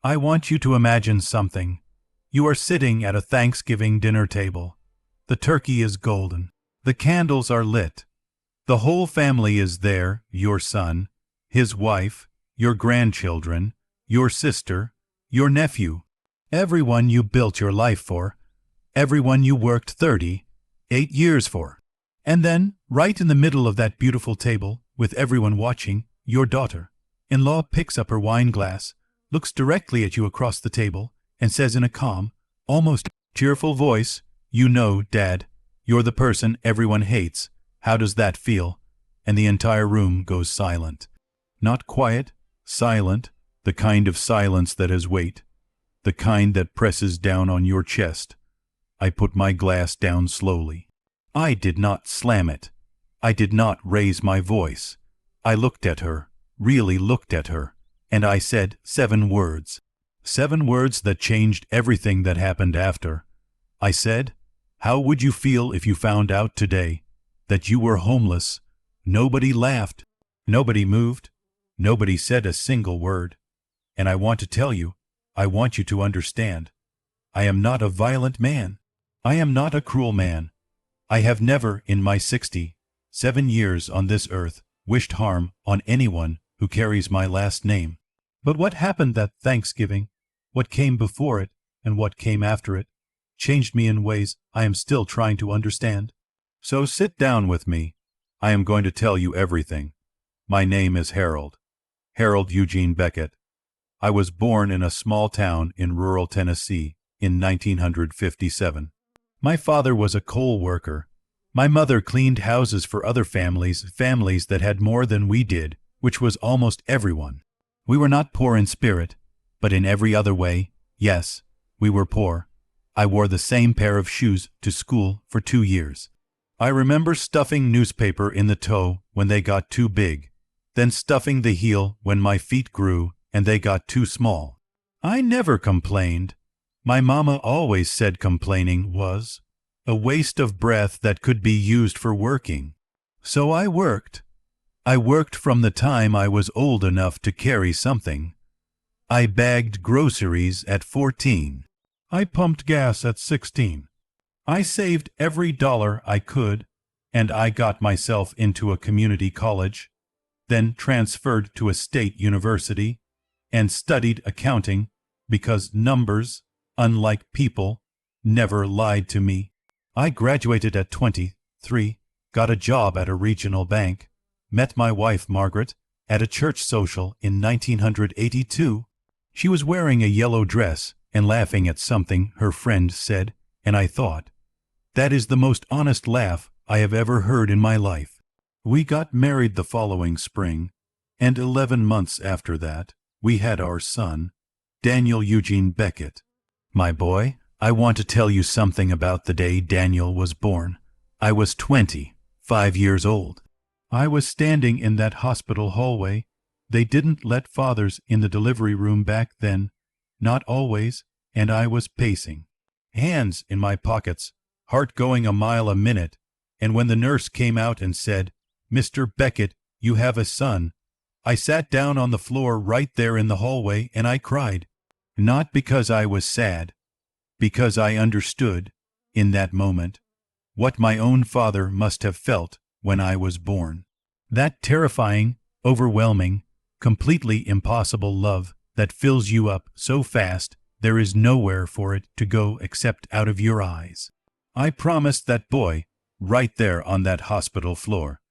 I want you to imagine something. You are sitting at a Thanksgiving dinner table. The turkey is golden. The candles are lit. The whole family is there, your son, his wife, your grandchildren, your sister, your nephew, everyone you built your life for, everyone you worked 38 years for. And then, right in the middle of that beautiful table, with everyone watching, your daughter-in-law picks up her wine glass, looks directly at you across the table, and says in a calm, almost cheerful voice, "You know, Dad, you're the person everyone hates. How does that feel?" And the entire room goes silent. Not quiet, silent, the kind of silence that has weight, the kind that presses down on your chest. I put my glass down slowly. I did not slam it. I did not raise my voice. I looked at her, really looked at her, and I said 7 words. 7 words that changed everything that happened after. I said, "How would you feel if you found out today that you were homeless?" Nobody laughed. Nobody moved. Nobody said a single word. And I want to tell you, I want you to understand. I am not a violent man. I am not a cruel man. I have never, in my 67 years on this earth, wished harm on anyone who carries my last name. But what happened that Thanksgiving, what came before it, and what came after it, changed me in ways I am still trying to understand. So sit down with me. I am going to tell you everything. My name is Harold. Harold Eugene Beckett. I was born in a small town in rural Tennessee in 1957. My father was a coal worker. My mother cleaned houses for other families that had more than we did, which was almost everyone. We were not poor in spirit, but in every other way, yes, we were poor. I wore the same pair of shoes to school for 2 years. I remember stuffing newspaper in the toe when they got too big, then stuffing the heel when my feet grew and they got too small. I never complained. My mama always said complaining was a waste of breath that could be used for working. So I worked. I worked from the time I was old enough to carry something. I bagged groceries at 14. I pumped gas at 16. I saved every dollar I could, and I got myself into a community college, then transferred to a state university, and studied accounting because numbers, unlike people, never lied to me. I graduated at 23, got a job at a regional bank, met my wife Margaret at a church social in 1982. She was wearing a yellow dress and laughing at something her friend said, and I thought, that is the most honest laugh I have ever heard in my life. We got married the following spring, and 11 months after that, we had our son, Daniel Eugene Beckett. My boy, I want to tell you something about the day Daniel was born. I was 25 years old. I was standing in that hospital hallway. They didn't let fathers in the delivery room back then, not always, and I was pacing, hands in my pockets, heart going a mile a minute, and when the nurse came out and said, "Mr. Beckett, you have a son," I sat down on the floor right there in the hallway and I cried. Not because I was sad, because I understood, in that moment, what my own father must have felt when I was born. That terrifying, overwhelming, completely impossible love that fills you up so fast there is nowhere for it to go except out of your eyes. I promised that boy, right there on that hospital floor,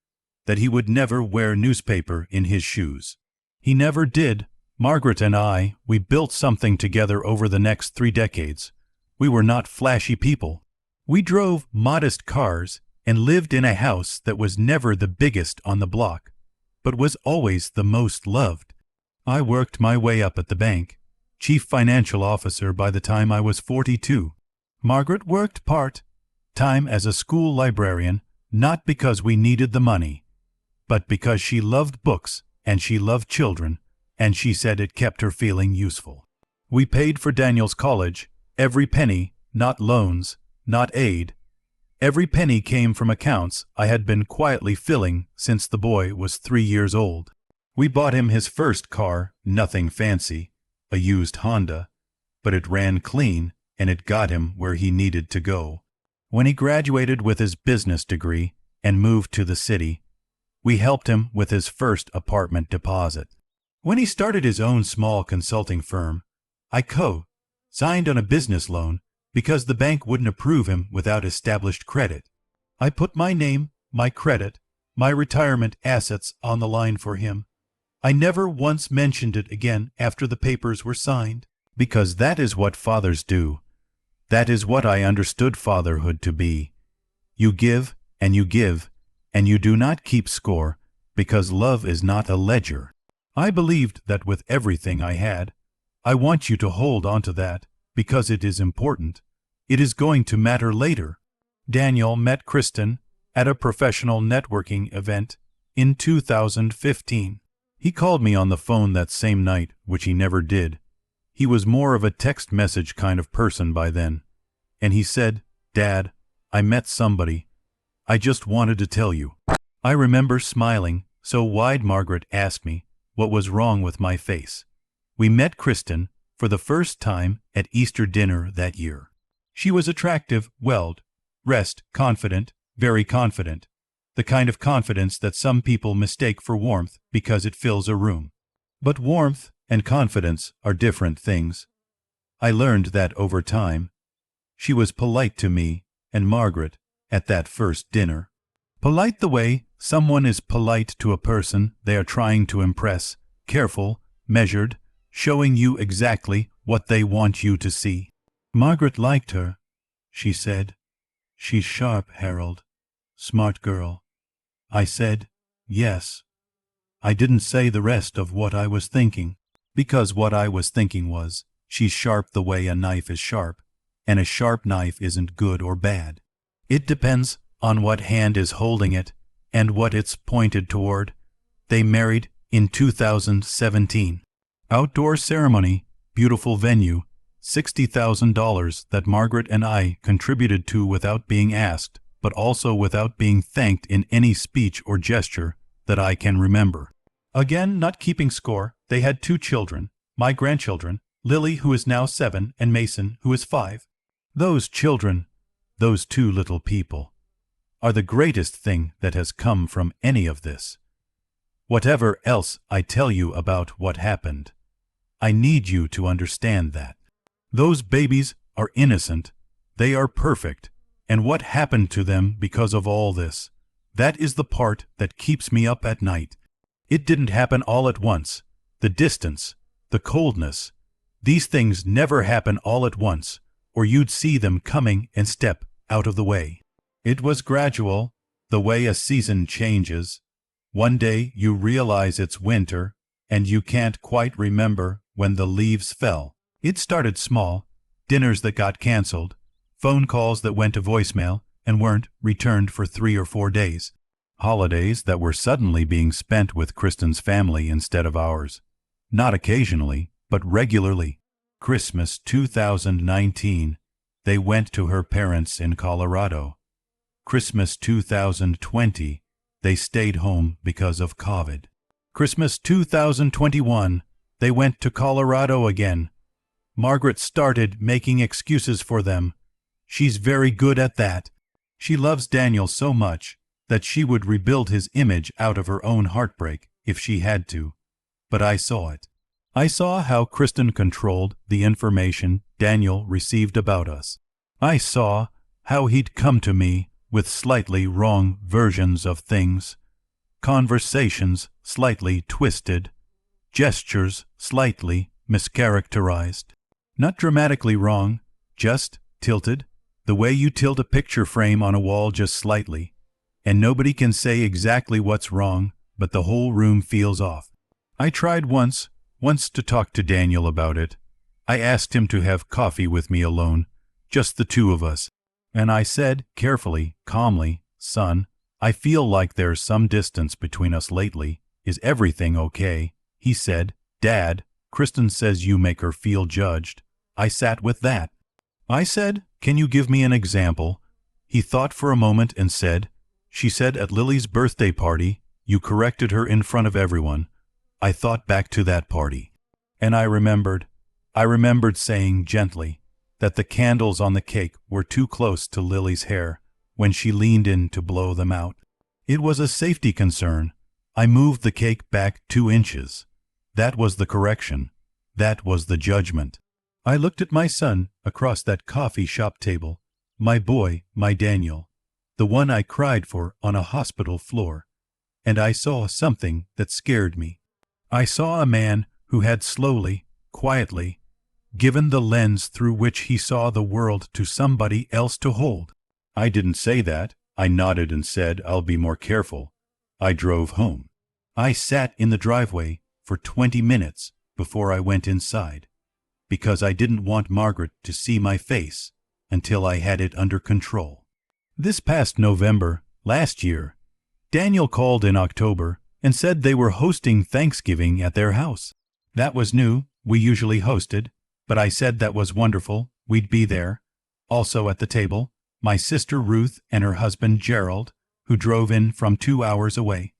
that he would never wear newspaper in his shoes. He never did. Margaret and I, we built something together over the next 3 decades. We were not flashy people. We drove modest cars and lived in a house that was never the biggest on the block, but was always the most loved. I worked my way up at the bank, chief financial officer by the time I was 42. Margaret worked part-time as a school librarian, not because we needed the money, but because she loved books and she loved children, and she said it kept her feeling useful. We paid for Daniel's college, every penny, not loans, not aid. Every penny came from accounts I had been quietly filling since the boy was 3 years old. We bought him his first car, nothing fancy, a used Honda, but it ran clean and it got him where he needed to go. When he graduated with his business degree and moved to the city, we helped him with his first apartment deposit. When he started his own small consulting firm, I signed on a business loan because the bank wouldn't approve him without established credit. I put my name, my credit, my retirement assets on the line for him. I never once mentioned it again after the papers were signed, because that is what fathers do. That is what I understood fatherhood to be. You give, and you give, and you do not keep score, because love is not a ledger. I believed that with everything I had. I want you to hold on to that, because it is important. It is going to matter later. Daniel met Kristen at a professional networking event in 2015. He called me on the phone that same night, which he never did. He was more of a text message kind of person by then. And he said, "Dad, I met somebody. I just wanted to tell you." I remember smiling so wide Margaret asked me what was wrong with my face. We met Kristen for the first time at Easter dinner that year. She was attractive, well-dressed, confident, very confident. The kind of confidence that some people mistake for warmth because it fills a room. But warmth and confidence are different things. I learned that over time. She was polite to me and Margaret at that first dinner. Polite the way someone is polite to a person they are trying to impress, careful, measured, showing you exactly what they want you to see. Margaret liked her, she said. "She's sharp, Harold. Smart girl." I said, "Yes." I didn't say the rest of what I was thinking, because what I was thinking was, she's sharp the way a knife is sharp, and a sharp knife isn't good or bad. It depends on what hand is holding it and what it's pointed toward. They married in 2017. Outdoor ceremony, beautiful venue, $60,000 that Margaret and I contributed to without being asked, but also without being thanked in any speech or gesture that I can remember. Again, not keeping score, they had 2 children, my grandchildren, Lily, who is now 7, and Mason, who is 5. Those children, those 2 little people, are the greatest thing that has come from any of this. Whatever else I tell you about what happened, I need you to understand that. Those babies are innocent, they are perfect, and what happened to them because of all this, that is the part that keeps me up at night. It didn't happen all at once. The distance, the coldness, these things never happen all at once, or you'd see them coming and step out of the way. It was gradual, the way a season changes. One day you realize it's winter, and you can't quite remember when the leaves fell. It started small, dinners that got canceled, phone calls that went to voicemail and weren't returned for 3 or 4 days, holidays that were suddenly being spent with Kristen's family instead of ours. Not occasionally, but regularly. Christmas 2019, they went to her parents in Colorado. Christmas 2020, they stayed home because of COVID. Christmas 2021, they went to Colorado again. Margaret started making excuses for them. She's very good at that. She loves Daniel so much that she would rebuild his image out of her own heartbreak if she had to. But I saw it. I saw how Kristen controlled the information Daniel received about us. I saw how he'd come to me with slightly wrong versions of things, conversations slightly twisted, gestures slightly mischaracterized. Not dramatically wrong, just tilted, the way you tilt a picture frame on a wall just slightly, and nobody can say exactly what's wrong, but the whole room feels off. I tried once to talk to Daniel about it. I asked him to have coffee with me alone, just the 2 of us, and I said carefully, calmly, "Son, I feel like there's some distance between us lately. Is everything okay?" He said, "Dad, Kristen says you make her feel judged." I sat with that. I said, "Can you give me an example?" He thought for a moment and said, "She said at Lily's birthday party, you corrected her in front of everyone." I thought back to that party, and I remembered I remembered saying gently that the candles on the cake were too close to Lily's hair when she leaned in to blow them out. It was a safety concern. I moved the cake back 2 inches. That was the correction. That was the judgment. I looked at my son across that coffee shop table, my boy, my Daniel, the one I cried for on a hospital floor, and I saw something that scared me. I saw a man who had slowly, quietly, given the lens through which he saw the world to somebody else to hold. I didn't say that. I nodded and said, "I'll be more careful." I drove home. I sat in the driveway for 20 minutes before I went inside, because I didn't want Margaret to see my face until I had it under control. This past November, last year, Daniel called in October and said they were hosting Thanksgiving at their house. That was new. We usually hosted, but I said that was wonderful. We'd be there. Also at the table, my sister Ruth and her husband Gerald, who drove in from 2 hours away.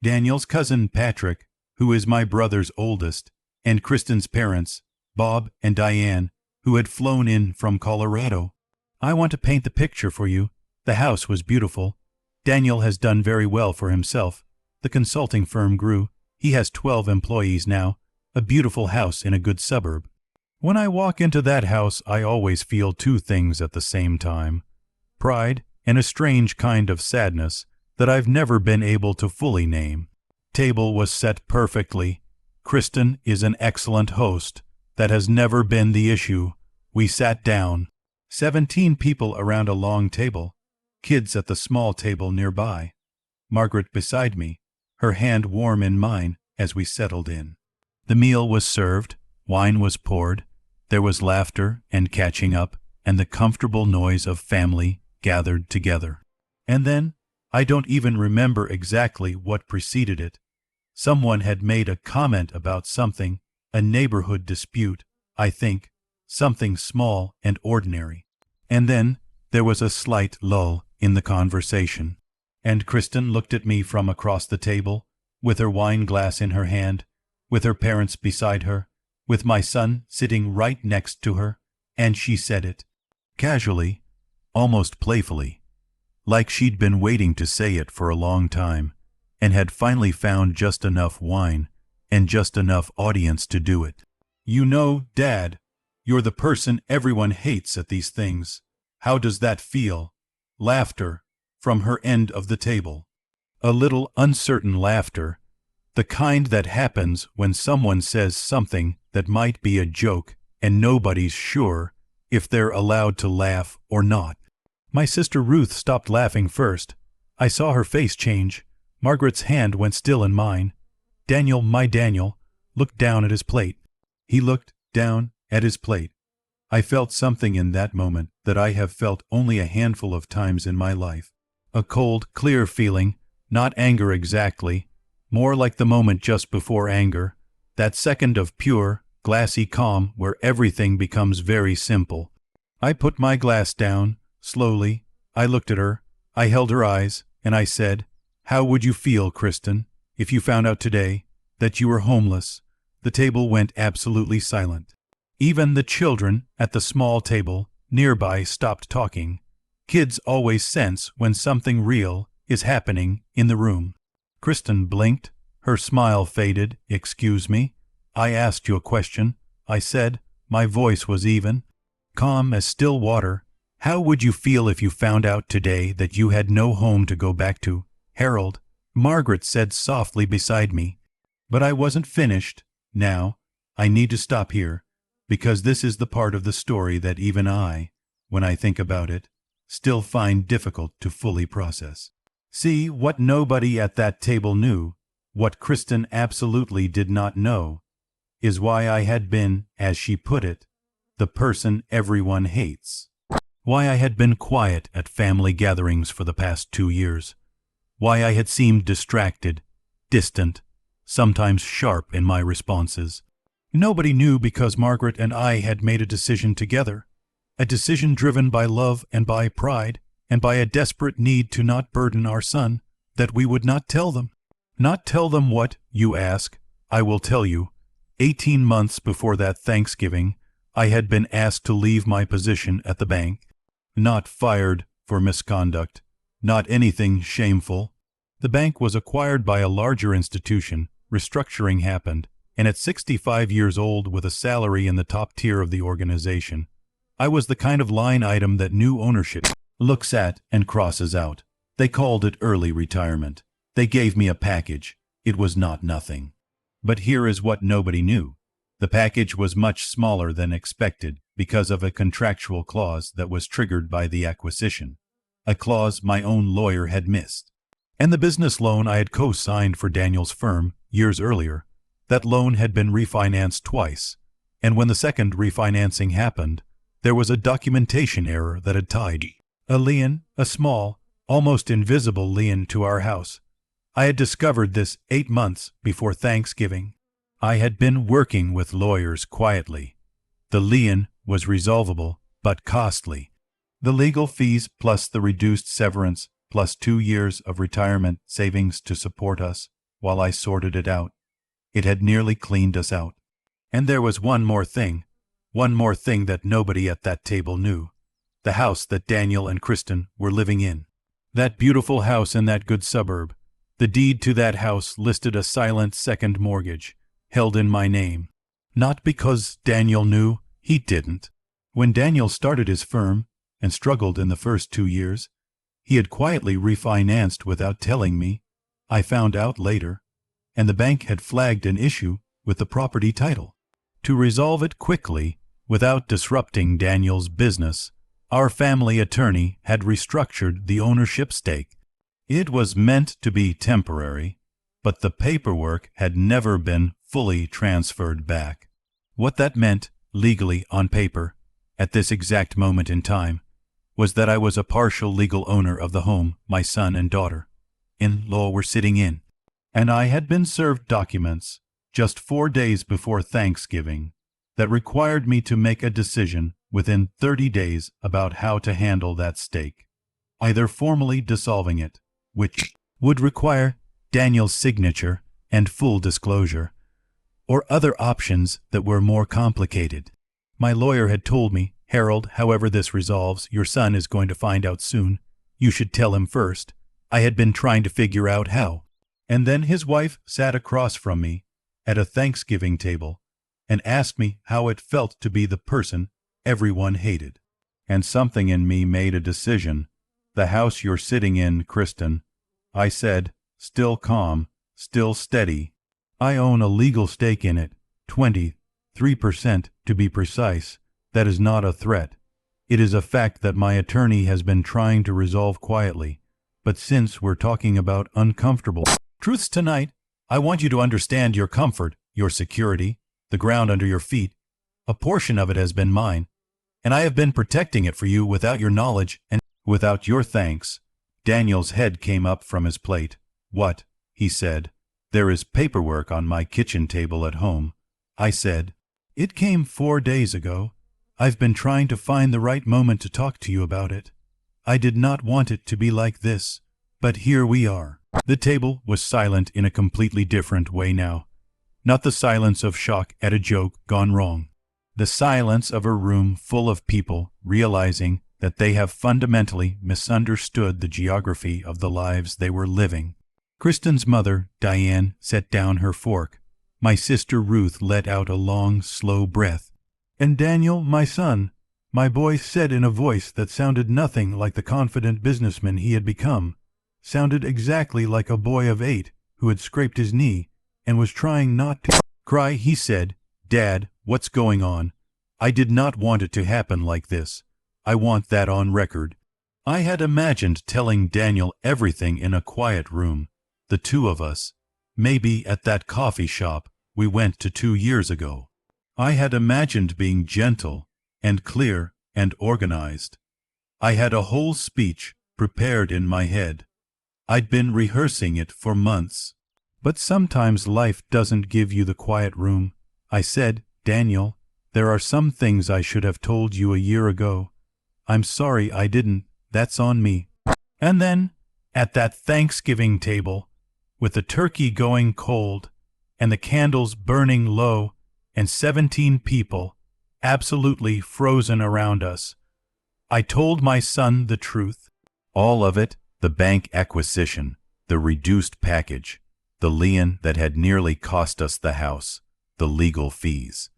Daniel's cousin Patrick, who is my brother's oldest, and Kristen's parents, Bob and Diane, who had flown in from Colorado. I want to paint the picture for you. The house was beautiful. Daniel has done very well for himself. The consulting firm grew. He has 12 employees now. A beautiful house in a good suburb. When I walk into that house, I always feel 2 things at the same time: pride and a strange kind of sadness that I've never been able to fully name. Table was set perfectly. Kristen is an excellent host. That has never been the issue. We sat down. 17 people around a long table. Kids at the small table nearby. Margaret beside me, her hand warm in mine as we settled in. The meal was served. Wine was poured. There was laughter and catching up and the comfortable noise of family gathered together. And then, I don't even remember exactly what preceded it. Someone had made a comment about something, a neighborhood dispute, I think, something small and ordinary. And then there was a slight lull in the conversation, and Kristen looked at me from across the table, with her wine glass in her hand, with her parents beside her, with my son sitting right next to her, and she said it, casually, almost playfully, like she'd been waiting to say it for a long time, and had finally found just enough wine and just enough audience to do it. "You know, Dad, you're the person everyone hates at these things. How does that feel?" Laughter from her end of the table. A little uncertain laughter, the kind that happens when someone says something that might be a joke and nobody's sure if they're allowed to laugh or not. My sister Ruth stopped laughing first. I saw her face change. Margaret's hand went still in mine. Daniel, my Daniel, looked down at his plate. He looked down at his plate. I felt something in that moment that I have felt only a handful of times in my life. A cold, clear feeling, not anger exactly, more like the moment just before anger, that second of pure, glassy calm where everything becomes very simple. I put my glass down, slowly. I looked at her. I held her eyes, and I said, "How would you feel, Kristen, if you found out today that you were homeless?" The table went absolutely silent. Even the children at the small table nearby stopped talking. Kids always sense when something real is happening in the room. Kristen blinked. Her smile faded. "Excuse me? I asked you a question," I said. My voice was even, calm as still water. "How would you feel if you found out today that you had no home to go back to?" "Harold," Margaret said softly beside me. But I wasn't finished. Now, I need to stop here, because this is the part of the story that even I, when I think about it, still find difficult to fully process. See, what nobody at that table knew, what Kristen absolutely did not know, is why I had been, as she put it, the person everyone hates. Why I had been quiet at family gatherings for the past 2 years. Why I had seemed distracted, distant, sometimes sharp in my responses. Nobody knew because Margaret and I had made a decision together, a decision driven by love and by pride and by a desperate need to not burden our son, that we would not tell them. Not tell them what, you ask. I will tell you. 18 months before that Thanksgiving, I had been asked to leave my position at the bank. Not fired for misconduct, not anything shameful. The bank was acquired by a larger institution, restructuring happened, and at 65 years old with a salary in the top tier of the organization, I was the kind of line item that new ownership looks at and crosses out. They called it early retirement. They gave me a package. It was not nothing. But here is what nobody knew. The package was much smaller than expected because of a contractual clause that was triggered by the acquisition, a clause my own lawyer had missed. And the business loan I had co-signed for Daniel's firm years earlier, that loan had been refinanced twice, and when the second refinancing happened, there was a documentation error that had tied a lien, a small, almost invisible lien to our house. I had discovered this 8 months before Thanksgiving. I had been working with lawyers quietly. The lien was resolvable, but costly. The legal fees plus the reduced severance plus 2 years of retirement savings to support us while I sorted it out. It had nearly cleaned us out. And there was one more thing that nobody at that table knew. The house that Daniel and Kristen were living in. That beautiful house in that good suburb. The deed to that house listed a silent second mortgage, held in my name. Not because Daniel knew, he didn't. When Daniel started his firm and struggled in the first 2 years, he had quietly refinanced without telling me. I found out later, and the bank had flagged an issue with the property title. To resolve it quickly, without disrupting Daniel's business, our family attorney had restructured the ownership stake. It was meant to be temporary, but the paperwork had never been fully transferred back. What that meant, legally on paper, at this exact moment in time, was that I was a partial legal owner of the home my son and daughter-in-law were sitting in, and I had been served documents just 4 days before Thanksgiving that required me to make a decision within 30 days about how to handle that stake, either formally dissolving it, which would require Daniel's signature and full disclosure, or other options that were more complicated. My lawyer had told me, Harold, however this resolves, your son is going to find out soon. You should tell him first. I had been trying to figure out how. And then his wife sat across from me at a Thanksgiving table and asked me how it felt to be the person everyone hated. And something in me made a decision. The house you're sitting in, Kristen, I said, still calm, still steady. I own a legal stake in it, 23% to be precise. That is not a threat. It is a fact that my attorney has been trying to resolve quietly. But since we're talking about uncomfortable truths tonight, I want you to understand your comfort, your security, the ground under your feet. A portion of it has been mine, and I have been protecting it for you without your knowledge and without your thanks. Daniel's head came up from his plate. What? He said. There is paperwork on my kitchen table at home. I said, it came 4 days ago. I've been trying to find the right moment to talk to you about it. I did not want it to be like this, but here we are. The table was silent in a completely different way now. Not the silence of shock at a joke gone wrong. The silence of a room full of people realizing that they have fundamentally misunderstood the geography of the lives they were living. Kristen's mother, Diane, set down her fork. My sister Ruth let out a long, slow breath. And Daniel, my son, my boy said in a voice that sounded nothing like the confident businessman he had become, sounded exactly like a boy of 8 who had scraped his knee and was trying not to cry. He said, Dad, what's going on? I did not want it to happen like this. I want that on record. I had imagined telling Daniel everything in a quiet room, the two of us, maybe at that coffee shop we went to 2 years ago. I had imagined being gentle and clear and organized. I had a whole speech prepared in my head. I'd been rehearsing it for months. But sometimes life doesn't give you the quiet room. I said, Daniel, there are some things I should have told you a year ago. I'm sorry I didn't. That's on me. And then, at that Thanksgiving table, with the turkey going cold and the candles burning low and 17 people absolutely frozen around us. I told my son the truth. All of it, the bank acquisition, the reduced package, the lien that had nearly cost us the house, the legal fees.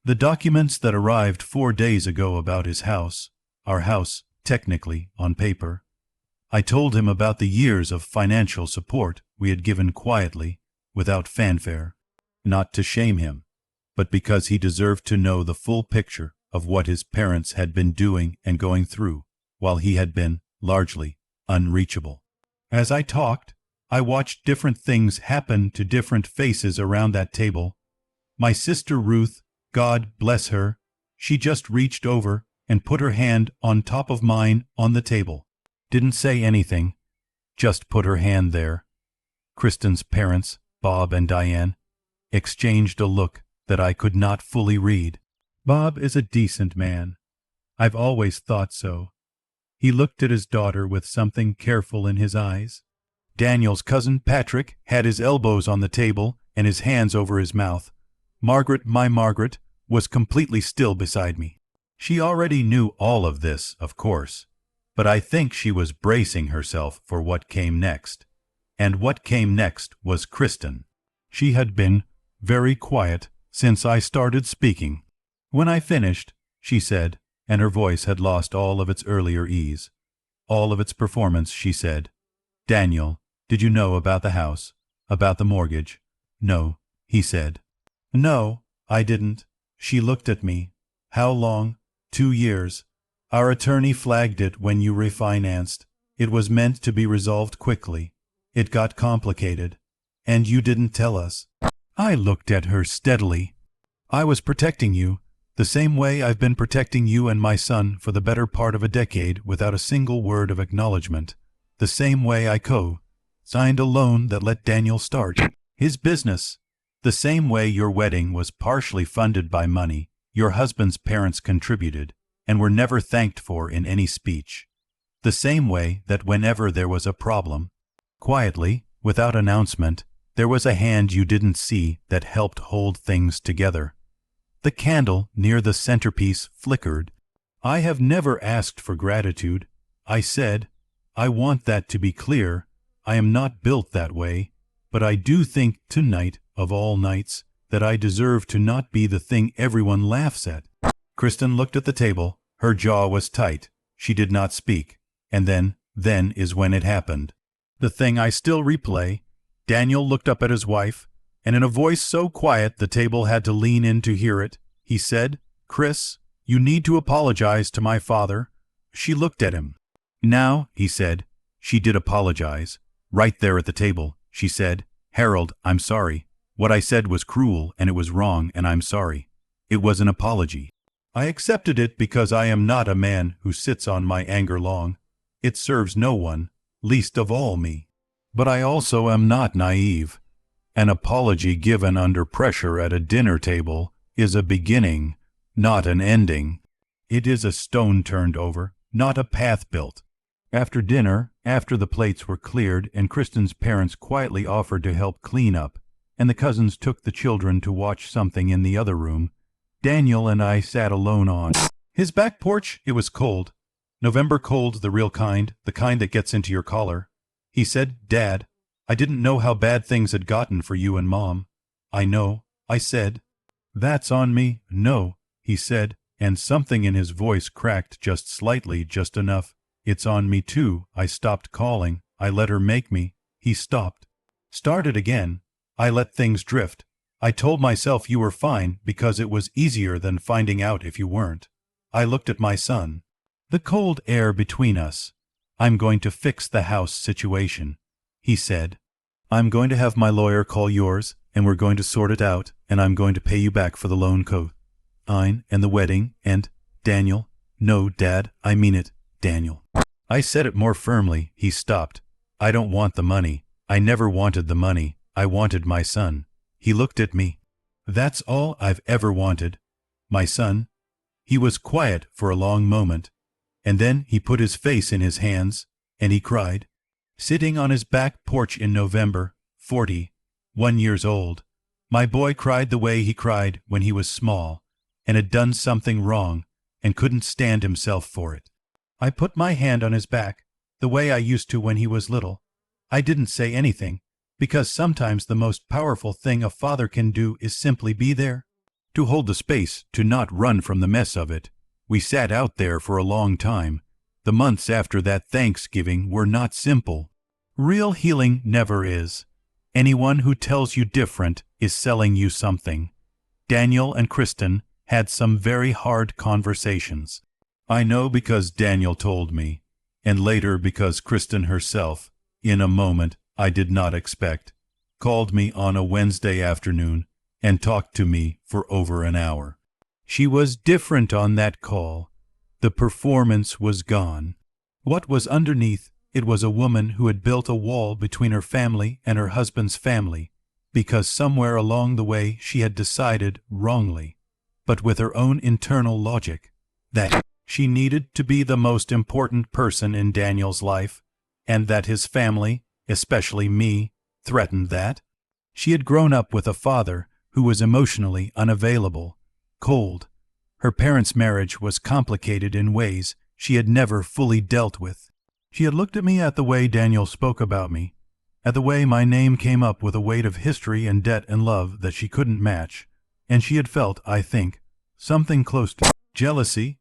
The documents that arrived 4 days ago about his house, our house, technically, on paper. I told him about the years of financial support we had given quietly, without fanfare, not to shame him, but because he deserved to know the full picture of what his parents had been doing and going through, while he had been, largely, unreachable. As I talked, I watched different things happen to different faces around that table. My sister Ruth, God bless her, she just reached over and put her hand on top of mine on the table. Didn't say anything, just put her hand there. Kristen's parents, Bob and Diane, exchanged a look that I could not fully read. Bob is a decent man. I've always thought so. He looked at his daughter with something careful in his eyes. Daniel's cousin Patrick had his elbows on the table and his hands over his mouth. Margaret, my Margaret, was completely still beside me. She already knew all of this, of course, but I think she was bracing herself for what came next. And what came next was Kristen. She had been very quiet since I started speaking. When I finished, she said, and her voice had lost all of its earlier ease, all of its performance, she said, "Daniel, did you know about the house, about the mortgage?" "No," he said. "No, I didn't." She looked at me. "How long?" 2 years. Our attorney flagged it when you refinanced. It was meant to be resolved quickly. It got complicated. And you didn't tell us. I looked at her steadily. I was protecting you, the same way I've been protecting you and my son for the better part of a decade without a single word of acknowledgement. The same way I signed a loan that let Daniel start his business. The same way your wedding was partially funded by money your husband's parents contributed and were never thanked for in any speech. The same way that whenever there was a problem, quietly, without announcement, there was a hand you didn't see that helped hold things together. The candle near the centerpiece flickered. I have never asked for gratitude. I said, I want that to be clear. I am not built that way, but I do think tonight, of all nights, that I deserve to not be the thing everyone laughs at. Kristen looked at the table. Her jaw was tight. She did not speak. And then is when it happened. The thing I still replay. Daniel looked up at his wife, and in a voice so quiet the table had to lean in to hear it, he said, "Chris, you need to apologize to my father." She looked at him. "Now," he said. She did apologize. Right there at the table, she said, "Harold, I'm sorry. What I said was cruel, and it was wrong, and I'm sorry." It was an apology. I accepted it because I am not a man who sits on my anger long. It serves no one, least of all me. But I also am not naive. An apology given under pressure at a dinner table is a beginning, not an ending. It is a stone turned over, not a path built. After dinner, after the plates were cleared and Kristen's parents quietly offered to help clean up, and the cousins took the children to watch something in the other room, Daniel and I sat alone on his back porch. It was cold. November cold, the real kind, the kind that gets into your collar. He said, "Dad, I didn't know how bad things had gotten for you and Mom." "I know," I said. "That's on me." "No," he said, and something in his voice cracked just slightly, just enough. "It's on me too." I stopped calling. I let her make me. He stopped. Started again. I let things drift. I told myself you were fine because it was easier than finding out if you weren't. I looked at my son. The cold air between us. "I'm going to fix the house situation," he said. "I'm going to have my lawyer call yours, and we're going to sort it out, and I'm going to pay you back for the loan and the wedding, and, Daniel." "No, Dad, I mean it, Daniel." I said it more firmly. He stopped. "I don't want the money. I never wanted the money. I wanted my son." He looked at me. "That's all I've ever wanted. My son." He was quiet for a long moment, and then he put his face in his hands, and he cried. Sitting on his back porch in November, 41 years old, my boy cried the way he cried when he was small, and had done something wrong and couldn't stand himself for it. I put my hand on his back, the way I used to when he was little. I didn't say anything, because sometimes the most powerful thing a father can do is simply be there. To hold the space, to not run from the mess of it. We sat out there for a long time. The months after that Thanksgiving were not simple. Real healing never is. Anyone who tells you different is selling you something. Daniel and Kristen had some very hard conversations. I know because Daniel told me, and later because Kristen herself, in a moment I did not expect, called me on a Wednesday afternoon and talked to me for over an hour. She was different on that call. The performance was gone. What was underneath it was a woman who had built a wall between her family and her husband's family, because somewhere along the way she had decided wrongly, but with her own internal logic, that she needed to be the most important person in Daniel's life, and that his family, especially me, threatened that. She had grown up with a father who was emotionally unavailable, cold. Her parents' marriage was complicated in ways she had never fully dealt with. She had looked at me at the way Daniel spoke about me, at the way my name came up with a weight of history and debt and love that she couldn't match, and she had felt, I think, something close to jealousy,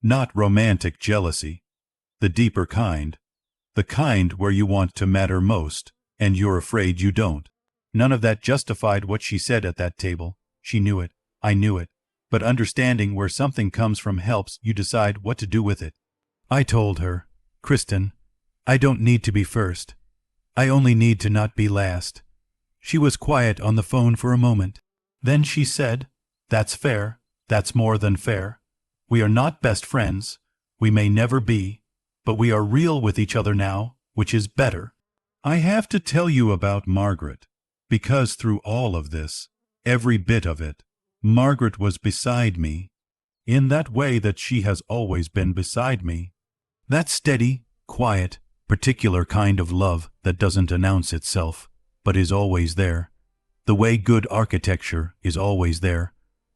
not romantic jealousy, the deeper kind, the kind where you want to matter most, and you're afraid you don't. None of that justified what she said at that table. She knew it. I knew it. But understanding where something comes from helps you decide what to do with it. I told her, Kristen, I don't need to be first. I only need to not be last. She was quiet on the phone for a moment. Then she said, That's fair. That's more than fair. We are not best friends. We may never be. But we are real with each other now, which is better. I have to tell you about Margaret, because through all of this, every bit of it, Margaret was beside me, in that way that she has always been beside me. That steady, quiet, particular kind of love that doesn't announce itself, but is always there. The way good architecture is always there,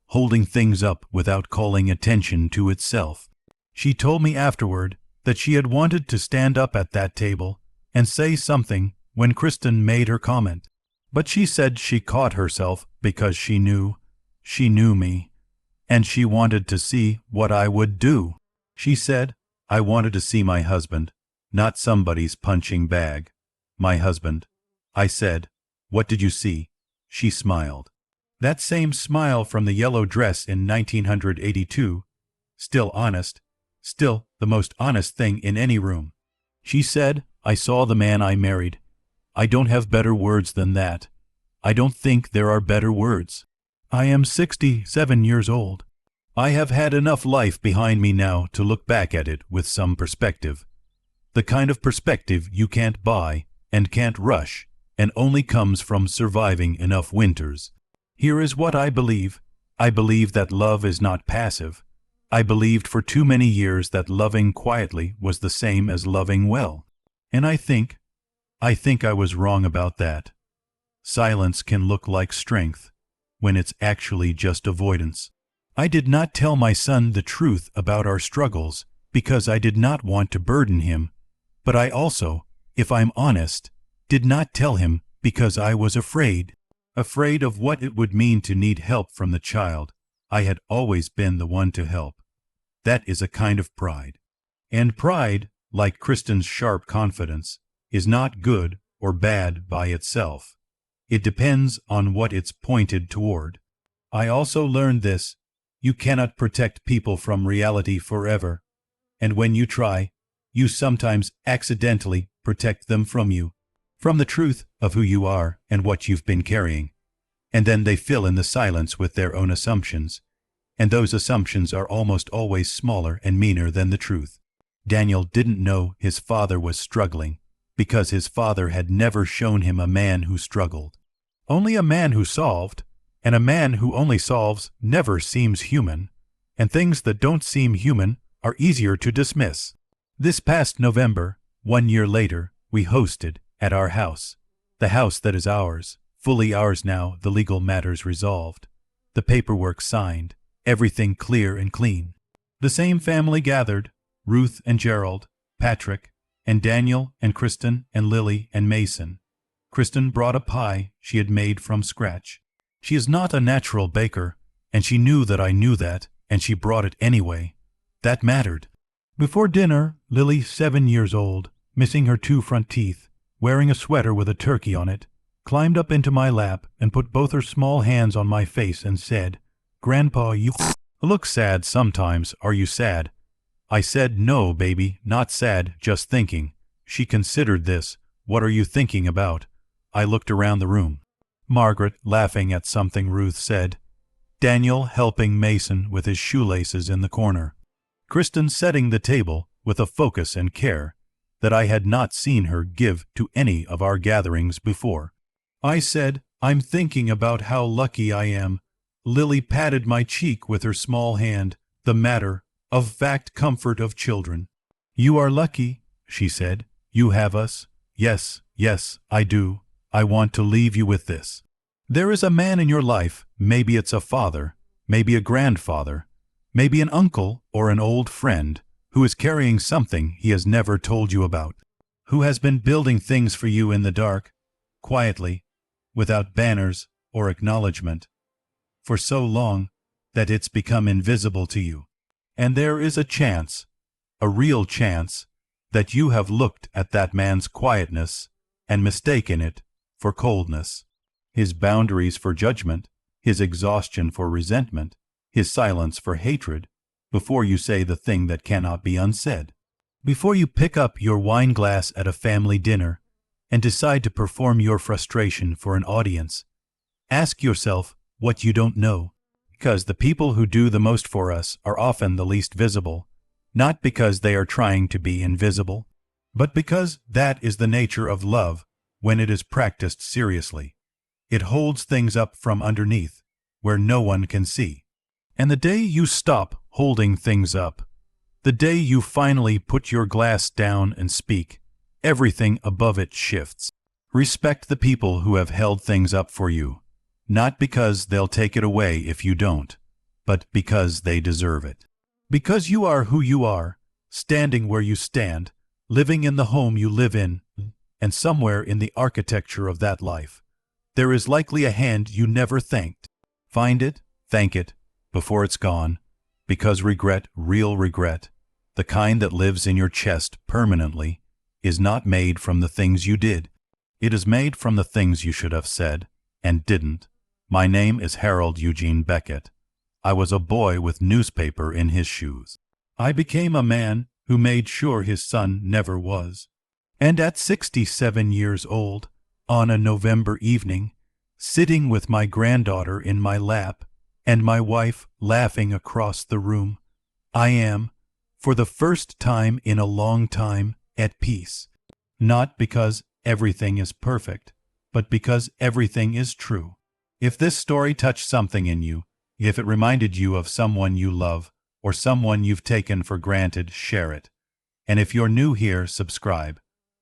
holding things up without calling attention to itself. She told me afterward that she had wanted to stand up at that table and say something when Kristen made her comment, but she said she caught herself because she knew me, and she wanted to see what I would do. She said, I wanted to see my husband, not somebody's punching bag. My husband. I said, What did you see? She smiled. That same smile from the yellow dress in 1982, still honest, still the most honest thing in any room. She said, I saw the man I married. I don't have better words than that. I don't think there are better words. I am 67 years old. I have had enough life behind me now to look back at it with some perspective. The kind of perspective you can't buy and can't rush, and only comes from surviving enough winters. Here is what I believe. I believe that love is not passive. I believed for too many years that loving quietly was the same as loving well. And I think I was wrong about that. Silence can look like strength when it's actually just avoidance. I did not tell my son the truth about our struggles because I did not want to burden him, but I also, if I'm honest, did not tell him because I was afraid of what it would mean to need help from the child. I had always been the one to help. That is a kind of pride. And pride, like Kristen's sharp confidence, is not good or bad by itself. It depends on what it's pointed toward. I also learned this: you cannot protect people from reality forever, and when you try, you sometimes accidentally protect them from you, from the truth of who you are and what you've been carrying. And then they fill in the silence with their own assumptions, and those assumptions are almost always smaller and meaner than the truth. Daniel didn't know his father was struggling, because his father had never shown him a man who struggled. Only a man who solved, and a man who only solves never seems human, and things that don't seem human are easier to dismiss. This past November, 1 year later, we hosted at our house, the house that is ours, fully ours now, the legal matters resolved, the paperwork signed, everything clear and clean. The same family gathered, Ruth and Gerald, Patrick, and Daniel and Kristen and Lily and Mason. Kristen brought a pie she had made from scratch. She is not a natural baker, and she knew that I knew that, and she brought it anyway. That mattered. Before dinner, Lily, 7 years old, missing her 2 front teeth, wearing a sweater with a turkey on it, climbed up into my lap and put both her small hands on my face and said, "Grandpa, you look sad sometimes. Are you sad?" I said, "No, baby, not sad, just thinking." She considered this. "What are you thinking about?" I looked around the room. Margaret, laughing at something Ruth said. Daniel helping Mason with his shoelaces in the corner. Kristen setting the table with a focus and care that I had not seen her give to any of our gatherings before. I said, "I'm thinking about how lucky I am." Lily patted my cheek with her small hand. "The matter of fact comfort of children." "You are lucky," she said. "You have us." "Yes, yes, I do. I want to leave you with this. There is a man in your life, maybe it's a father, maybe a grandfather, maybe an uncle or an old friend, who is carrying something he has never told you about, who has been building things for you in the dark, quietly, without banners or acknowledgement, for so long that it's become invisible to you. And there is a chance, a real chance, that you have looked at that man's quietness and mistaken it for coldness, his boundaries for judgment, his exhaustion for resentment, his silence for hatred, before you say the thing that cannot be unsaid. Before you pick up your wine glass at a family dinner and decide to perform your frustration for an audience, ask yourself what you don't know, because the people who do the most for us are often the least visible, not because they are trying to be invisible, but because that is the nature of love when it is practiced seriously. It holds things up from underneath, where no one can see. And the day you stop holding things up, the day you finally put your glass down and speak, everything above it shifts. Respect the people who have held things up for you, not because they'll take it away if you don't, but because they deserve it. Because you are who you are, standing where you stand, living in the home you live in, and somewhere in the architecture of that life, there is likely a hand you never thanked. Find it, thank it, before it's gone, because regret, real regret, the kind that lives in your chest permanently, is not made from the things you did. It is made from the things you should have said and didn't. My name is Harold Eugene Beckett. I was a boy with newspaper in his shoes. I became a man who made sure his son never was. And at 67 years old, on a November evening, sitting with my granddaughter in my lap and my wife laughing across the room, I am, for the first time in a long time, at peace. Not because everything is perfect, but because everything is true. If this story touched something in you, if it reminded you of someone you love or someone you've taken for granted, share it. And if you're new here, subscribe,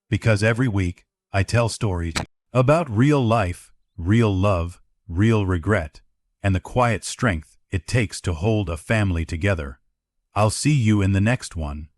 because every week I tell stories about real life, real love, real regret, and the quiet strength it takes to hold a family together. I'll see you in the next one.